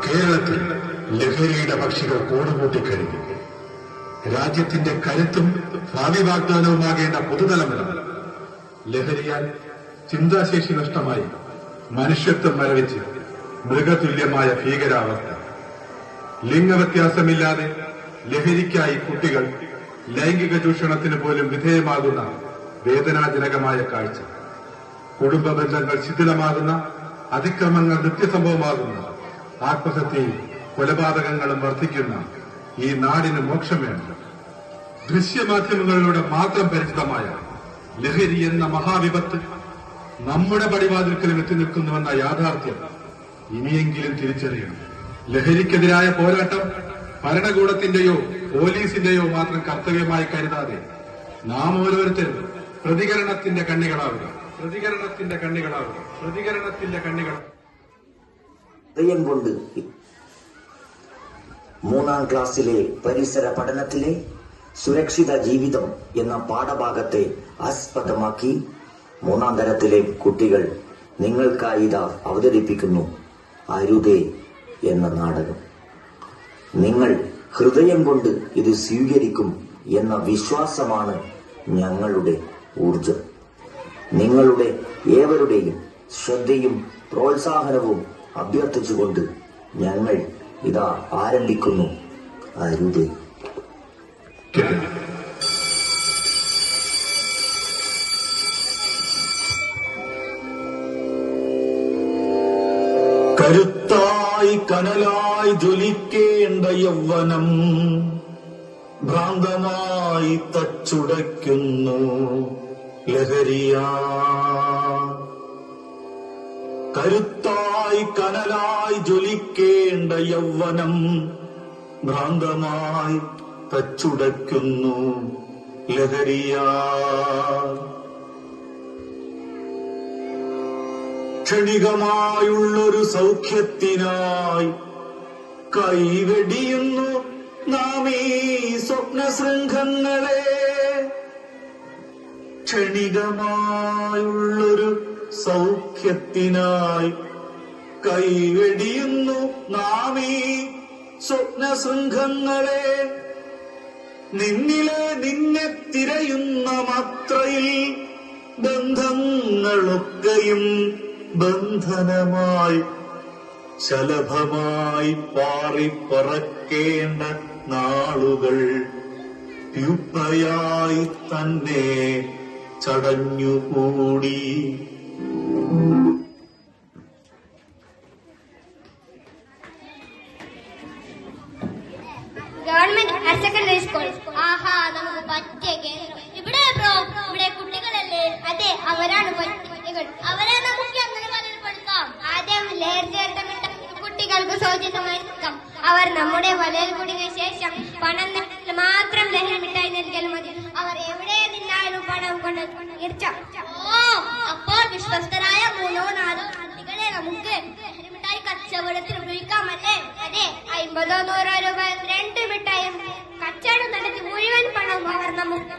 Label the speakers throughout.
Speaker 1: കേരളത്തിൽ ലഹരിയുടെ പക്ഷികൾ കൂടുകൂട്ടിക്കഴിഞ്ഞു. രാജ്യത്തിന്റെ കരുത്തും ഭാവി വാഗ്ദാനവുമാകേണ്ട പുതുതലമുറ ലഹരിയാൽ ചിന്താശേഷി നഷ്ടമായി മനുഷ്യത്വം മരവിച്ച് മൃഗതുല്യമായ ഭീകരാവസ്ഥ. ലിംഗവ്യത്യാസമില്ലാതെ ലഹരിക്കായി കുട്ടികൾ ലൈംഗിക ചൂഷണത്തിന് പോലും വിധേയമാകുന്ന വേദനാജനകമായ കാഴ്ച. കുടുംബ ബന്ധങ്ങൾ ശിഥിലമാകുന്ന, അതിക്രമങ്ങൾ നിത്യസംഭവമാകുന്ന, ആത്മഹത്യയും കൊലപാതകങ്ങളും വർദ്ധിക്കുന്ന ഈ നാടിന് മോക്ഷം വേണം. ദൃശ്യമാധ്യമങ്ങളിലൂടെ മാത്രം പരിചിതമായ ലഹരി എന്ന മഹാവിപത്ത് നമ്മുടെ പടിവാതിൽക്കലും എത്തി നിൽക്കുന്നുവെന്ന യാഥാർത്ഥ്യം ഇനിയെങ്കിലും തിരിച്ചറിയണം. ലഹരിക്കെതിരായ പോരാട്ടം ഭരണകൂടത്തിന്റെയോ പോലീസിന്റെയോ മാത്രം കർത്തവ്യമായി കരുതാതെ നാം ഓരോരുത്തരും പ്രതികരണത്തിന്റെ കണ്ണികളാവുക.
Speaker 2: ഹൃദയം കൊണ്ട് 3ാം ക്ലാസ്സിലെ പരിസര പഠനത്തിലെ സുരക്ഷിത ജീവിതം എന്ന പാഠഭാഗത്തെ ആസ്പദമാക്കി 3ാം തരത്തിലെ കുട്ടികൾ നിങ്ങൾക്കായി ഇതാ അവതരിപ്പിക്കുന്നു അരുതേ എന്ന നാടകം. നിങ്ങൾ ഹൃദയം കൊണ്ട് ഇത് സ്വീകരിക്കും എന്ന വിശ്വാസമാണ് ഞങ്ങളുടെ ഊർജം. നിങ്ങളുടെ ഏവരുടെയും ശ്രദ്ധയും പ്രോത്സാഹനവും അഭ്യർത്ഥിച്ചുകൊണ്ട് ഞങ്ങൾ ഇതാ ആരംഭിക്കുന്നു അരുതേ.
Speaker 3: കരുത്തായി കനലായി ജ്വലിക്കേണ്ട യൗവനം ഭ്രാന്തമായി തച്ചുടയ്ക്കുന്നു ലഹരിയാ. കരുത്തായി കനലായി ജ്വലിക്കേണ്ട യൗവനം ഭ്രാന്തമായി തച്ചുടയ്ക്കുന്നു ലഹരിയാ. ക്ഷണികമായുള്ളൊരു സൗഖ്യത്തിനായി കൈവെടിയുന്നു നാം ഈ സ്വപ്നശൃംഖങ്ങളെ. ക്ഷണികമായുള്ളൊരു സൗഖ്യത്തിനായി കൈവെടിയുന്നു നാം ഈ സ്വപ്നശൃംഖങ്ങളെ. നിന്നെ തിരയുന്ന മാത്രയിൽ ബന്ധങ്ങളൊക്കെയും ബന്ധനമായി ശലഭമായി പാറിപ്പറക്കേണ്ട നാളുകൾ പ്യൂപ്പയായി തന്നെ ചടഞ്ഞുകൂടി.
Speaker 4: Government higher secondary school. ആഹാ, നമുക്ക് പറ്റിയ കേന്ദ്രം. ഇവിടെ കുട്ടികളല്ലേ? അതെ, അവരാണ് കുട്ടികൾ. അവരെ നമുക്ക് അങ്ങനെ വലയിൽപ്പെടുത്താം. ആദ്യം ലഹരി ചേർത്തമിട്ട കുട്ടികൾക്ക് സൗജന്യമായി നൽകാം. അവർ നമ്മുടെ വലയിൽ കുടുങ്ങിയ ശേഷം പണം മാത്രം ലഹരി മിഠായി നൽകിയാൽ മതി. അവർ എവിടെ നിന്നാലും പണം കൊണ്ട് തീർച്ചയായും. അപ്പോൾ വിശ്വസ്തരായ 3-4 കുട്ടികളെ നമുക്ക് ലഹരി മിഠായി കച്ചവടത്തിൽ ഉപയോഗിക്കാമല്ലേ? അതെ, 50-100 രൂപ 2 മിഠായും കച്ചവടം നടത്തി മുഴുവൻ പണവും അവർ നമുക്ക്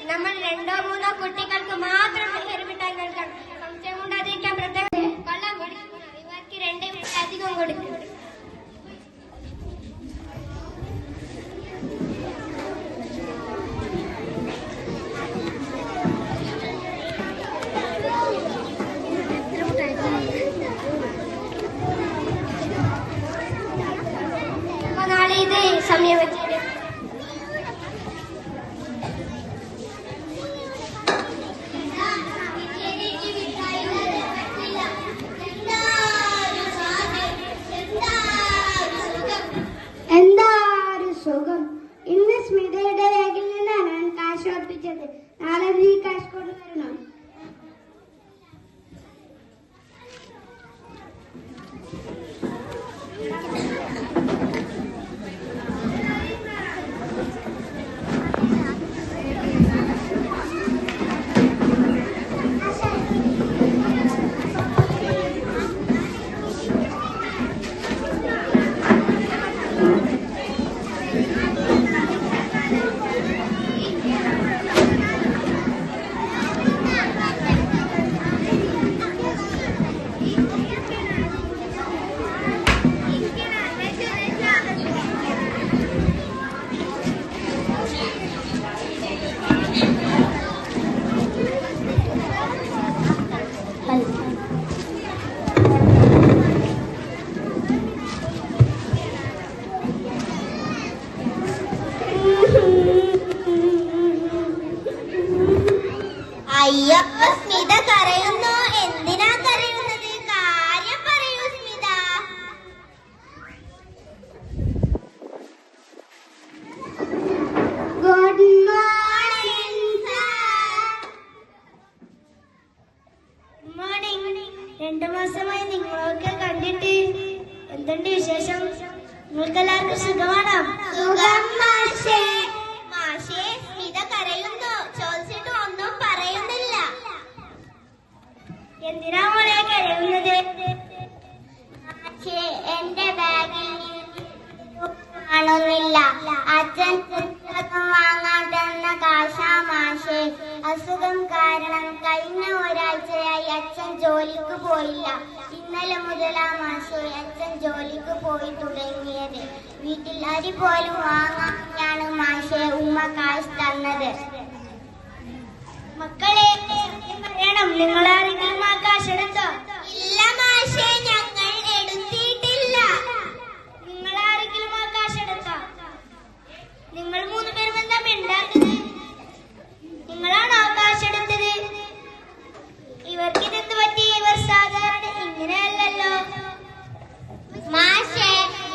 Speaker 4: നമ്മൾ 2-3 കുട്ടികൾക്ക് മാത്രം ലഹരി മിഠായി നൽകണം. സംശയം ഉണ്ടായിരിക്കാൻ പ്രത്യേകം കള്ളം കൊടുക്കണം. ഇവർക്ക് 2 മിനിറ്റ് അധികം കൊടുക്കും. നാളെ ഇത് സമയം വെച്ചിട്ട് അയ്യോ, സ്മിത കരയുന്നു. എന്തിനാ കരയുന്നത്? കാര്യം പറയൂ സ്മിത. Good morning morning. 2 മാസമായി നിങ്ങളൊക്കെ കണ്ടിട്ട്. എന്തുണ്ട് വിശേഷം? നിങ്ങൾക്കെല്ലാവർക്കും സുഖമാണോ? സുഖം മാഷേ. മാഷേ, സ്മിത കരയുന്നു. ചോദിച്ചിട്ട് ഒന്നും പറയുന്നില്ല. എന്തിനാ മോളെ കരയുന്നത്? മാഷേ, എന്റെ ബാഗിൽ കാണുന്നില്ല. അച്ഛൻ പുസ്തകം വാങ്ങാൻ തന്ന കാശാ മാഷേ. അസുഖം കാരണം കഴിഞ്ഞ ഒരാഴ്ചയായി അച്ഛൻ ജോലിക്ക് പോയില്ല. ഇന്നലെ മുതലാ മാഷേ അച്ഛൻ ജോലിക്ക് പോയി തുടങ്ങിയത്. വീട്ടിൽ അരി പോലും വാങ്ങാനാണ് മാഷേ ഉമ്മ കാശ് തന്നത്. മക്കളെ പറയണം, നിങ്ങളാരെങ്കിലും ആ കാശ് എടുത്തോ? ഇല്ല മാഷേ, ഞങ്ങൾ എടുത്തിട്ടില്ല. നിങ്ങളാരെങ്കിലും ആ കാശ് എടുത്തോ? നിങ്ങൾ 3 പേരും എന്താ മിണ്ടാത്തത്? നിങ്ങളാണോ ആ കാശ് എടുത്തത്? ഇവർക്ക് ഇതെന്ത് പറ്റി? ഇവർ സാധാരണ ഇങ്ങനെയല്ലല്ലോ. മാഷേ,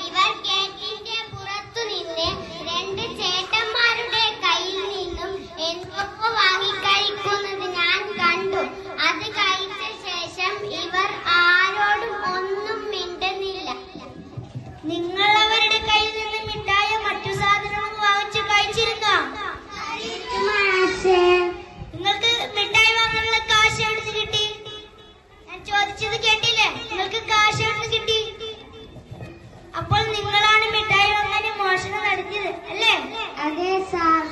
Speaker 4: ഇവർ ഗേറ്റിന്റെ പുറത്തു നിന്ന് 2 ചേട്ടന്മാരുടെ കയ്യിൽ നിന്നും എന്തൊക്കെ വാങ്ങിക്കഴിക്കുന്നത് ഞാൻ കണ്ടു. അത് കഴിച്ച ശേഷം ഇവർ ആരോടും ഒന്നും മിണ്ടുന്നില്ല. നിങ്ങൾ അവരുടെ കയ്യിൽ നിന്ന് മിഠായ മറ്റു സാധനങ്ങൾ വാങ്ങിച്ച് കഴിച്ചിരുന്നോ? നിങ്ങൾക്ക് മിഠായി വാങ്ങാനുള്ള കാശ് എവിടെ കിട്ടി? ഞാൻ ചോദിച്ചത് കേട്ടില്ലേ? നിങ്ങൾക്ക് കാശ് എവിടെ കിട്ടി? അപ്പോൾ നിങ്ങളാണ് മിഠായി വാങ്ങാൻ മോഷണം നടത്തിയത് അല്ലേ? അതെ സാർ.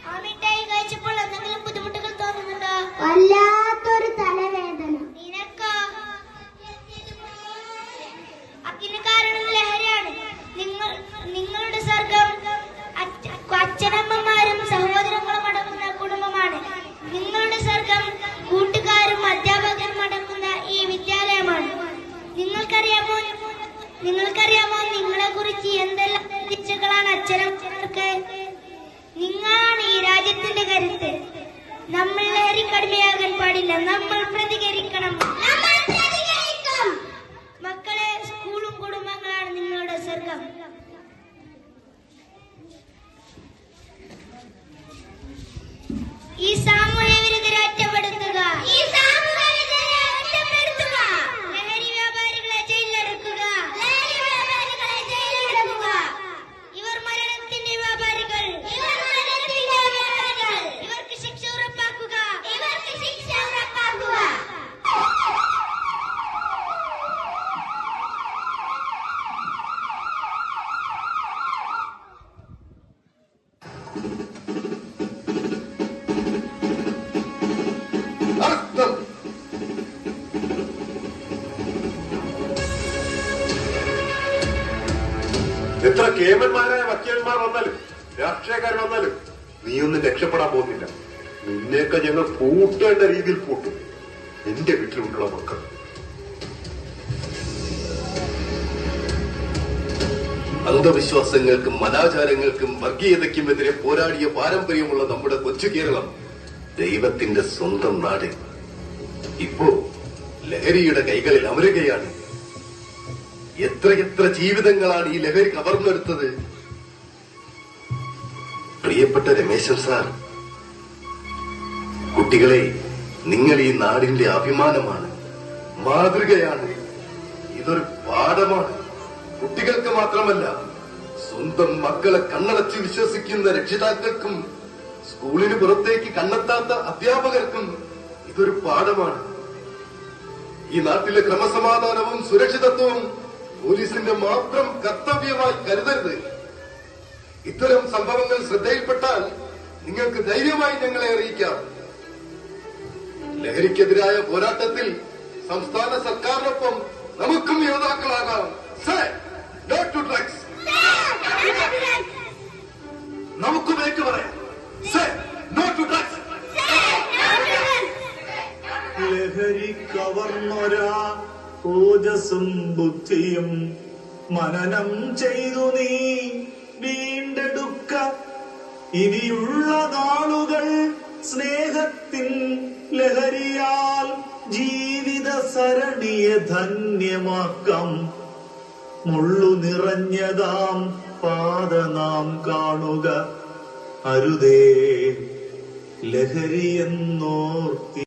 Speaker 4: ആ മിഠായി കഴിച്ചപ്പോൾ എന്തെങ്കിലും ബുദ്ധിമുട്ടുകൾ തോന്നുന്നുണ്ടോ? വല്ലാത്തൊരു തലവേദന. നിനക്കോ? അതിന് കാരണം ലഹരിയാണ്. നിങ്ങളുടെ സ്വർഗം അച്ഛനമ്മമാരും സഹോദരങ്ങളും അടങ്ങുന്ന കുടുംബമാണ്. നിങ്ങളുടെ സ്വർഗം കൂട്ടുകാരും അധ്യാപകരും അടങ്ങുന്ന ഈ വിദ്യാലയമാണ്. നിങ്ങൾക്കറിയാമോ നിങ്ങളെ കുറിച്ച് എന്തെല്ലാം ചിന്തകളാണ് അച്ഛനമ്മമാർക്ക്? നിങ്ങളാണ് ഈ രാജ്യത്തിന്റെ കരുത്ത്. നമ്മൾ ലഹരിക്കടിമയാകാൻ പാടില്ല. നമ്മൾ പ്രതികരിക്കണം. മക്കളെ, സ്കൂളും കുടുംബങ്ങളാണ് നിങ്ങളുടെ സ്വർഗം. ഈ സാമൂഹ്യ വിരുദ്ധരെ ഒറ്റപ്പെടുത്തുക. ലഹരി വ്യാപാരികളെ ജയിലിലടക്കുക. ഇവർ മരണത്തിന്റെ വ്യാപാരികൾ. ഇവർക്ക് ശിക്ഷ ഉറപ്പാക്കുക.
Speaker 1: എത്ര കേമന്മാരായ വക്കീലന്മാർ വന്നാലും രാഷ്ട്രീയക്കാർ വന്നാലും നീയൊന്നും രക്ഷപ്പെടാൻ പോകുന്നില്ല. നിന്നെയൊക്കെ ഞങ്ങൾ പൂട്ടേണ്ട രീതിയിൽ പൂട്ടും. എന്റെ വീട്ടിലുള്ള മക്കൾ
Speaker 5: അന്ധവിശ്വാസങ്ങൾക്കും അനാചാരങ്ങൾക്കും വർഗീയതയ്ക്കുമെതിരെ പോരാടിയ പാരമ്പര്യമുള്ള നമ്മുടെ കൊച്ചു കേരളം ദൈവത്തിന്റെ സ്വന്തം നാട് ഇപ്പോ ലഹരിയുടെ കൈകളിൽ അമരുകയാണ്. എത്രയെത്ര ജീവിതങ്ങളാണ് ഈ ലഹരി കവർന്നെടുത്തത്. പ്രിയപ്പെട്ട രമേശൻ സാർ, കുട്ടികളെ, നിങ്ങൾ ഈ നാടിന്റെ അഭിമാനമാണ്, മാതൃകയാണ്. ഇതൊരു പാഠമാണ്. കുട്ടികൾക്ക് മാത്രമല്ല, സ്വന്തം മക്കളെ കണ്ണടച്ച് വിശ്വസിക്കുന്ന രക്ഷിതാക്കൾക്കും സ്കൂളിന് പുറത്തേക്ക് കണ്ണെത്താത്ത അധ്യാപകർക്കും ഇതൊരു പാഠമാണ്. ഈ നാട്ടിലെ ക്രമസമാധാനവും സുരക്ഷിതത്വവും പോലീസിന്റെ മാത്രം കർത്തവ്യമായി കരുതരുത്. ഇത്തരം സംഭവങ്ങൾ ശ്രദ്ധയിൽപ്പെട്ടാൽ നിങ്ങൾക്ക് ധൈര്യമായി ഞങ്ങളെ അറിയിക്കാം. ലഹരിക്കെതിരായ പോരാട്ടത്തിൽ സംസ്ഥാന സർക്കാരിനൊപ്പം നമുക്കും യോദ്ധാക്കളാകാം. No to drugs. നമുക്ക് വേക്ക് പറയാം. No to drugs.
Speaker 3: ലഹരി കവർന്നൊരാ ഓജസ്സും ബുദ്ധിയും മനനം ചെയ്തു നീ വീണ്ടെടുക്ക. ഇനിയുള്ള നാളുകൾ സ്നേഹ സ്നേഹത്തിൻ ലഹരിയാൽ ജീവിത സരണിയെ ധന്യമാക്കാം. മുള്ളു നിറഞ്ഞതാം പാത നാം കാണുക, അരുതേ ലഹരിയെന്നോർത്തി